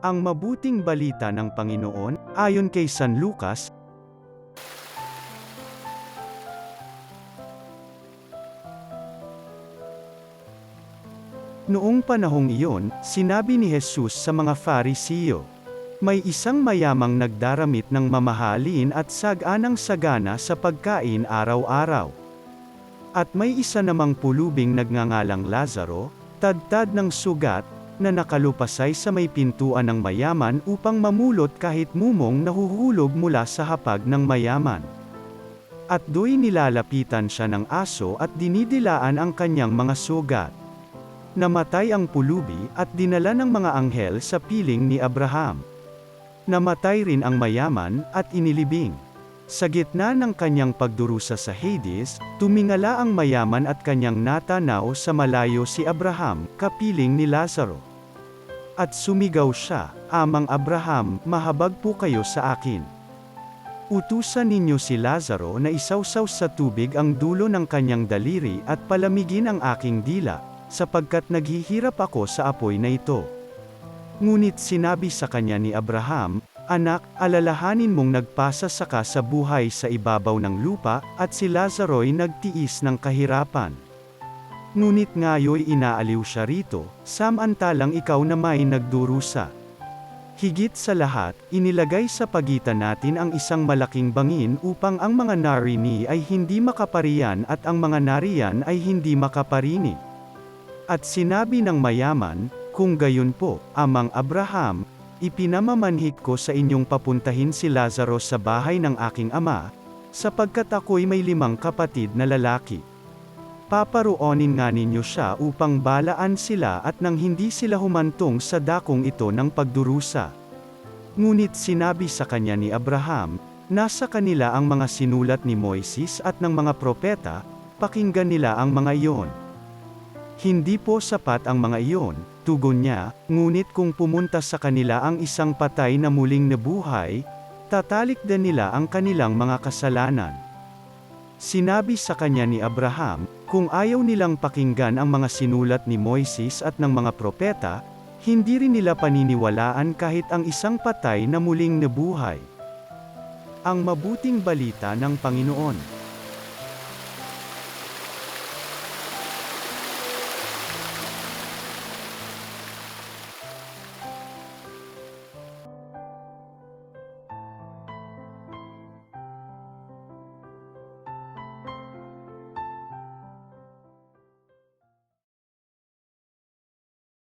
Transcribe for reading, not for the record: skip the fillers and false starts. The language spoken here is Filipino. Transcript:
Ang mabuting balita ng Panginoon, ayon kay San Lucas. Noong panahong iyon, sinabi ni Jesus sa mga Fariseo, "May isang mayamang nagdaramit ng mamahalin at saganang sagana sa pagkain araw-araw. At may isa namang pulubing nagngangalang Lazaro, tadtad ng sugat, na nakalupasay sa may pintuan ng mayaman upang mamulot kahit mumong nahuhulog mula sa hapag ng mayaman. At do'y nilalapitan siya ng aso at dinidilaan ang kanyang mga sugat. Namatay ang pulubi at dinala ng mga anghel sa piling ni Abraham. Namatay rin ang mayaman at inilibing. Sa gitna ng kanyang pagdurusa sa Hades, tumingala ang mayaman at kanyang natanaw sa malayo si Abraham, kapiling ni Lazaro. At sumigaw siya, 'Amang Abraham, mahabag po kayo sa akin. Utusan ninyo si Lazaro na isawsaw sa tubig ang dulo ng kanyang daliri at palamigin ang aking dila, sapagkat naghihirap ako sa apoy na ito.' Ngunit sinabi sa kanya ni Abraham, 'Anak, alalahanin mong nagpasa ka sa buhay sa ibabaw ng lupa, at si Lazaro'y nagtiis ng kahirapan. Ngunit ngayoy inaaliw siya rito, samantalang ikaw na may nagdurusa. Higit sa lahat, inilagay sa pagitan natin ang isang malaking bangin upang ang mga narini ay hindi makaparian at ang mga nariyan ay hindi makaparini.' At sinabi ng mayaman, 'Kung gayon po, Amang Abraham, ipinamamanhik ko sa inyong papuntahin si Lazaro sa bahay ng aking ama, sapagkat ako'y may 5 kapatid na lalaki. Paparoonin nga ninyo siya upang balaan sila at nang hindi sila humantong sa dakong ito ng pagdurusa.' Ngunit sinabi sa kanya ni Abraham, 'Nasa kanila ang mga sinulat ni Moises at ng mga propeta, pakinggan nila ang mga iyon.' 'Hindi po sapat ang mga iyon,' tugon niya, 'ngunit kung pumunta sa kanila ang isang patay na muling nabuhay, tatalikdan nila ang kanilang mga kasalanan.' Sinabi sa kanya ni Abraham, 'Kung ayaw nilang pakinggan ang mga sinulat ni Moises at ng mga propeta, hindi rin nila paniniwalaan kahit ang isang patay na muling nabuhay.'" Ang mabuting balita ng Panginoon.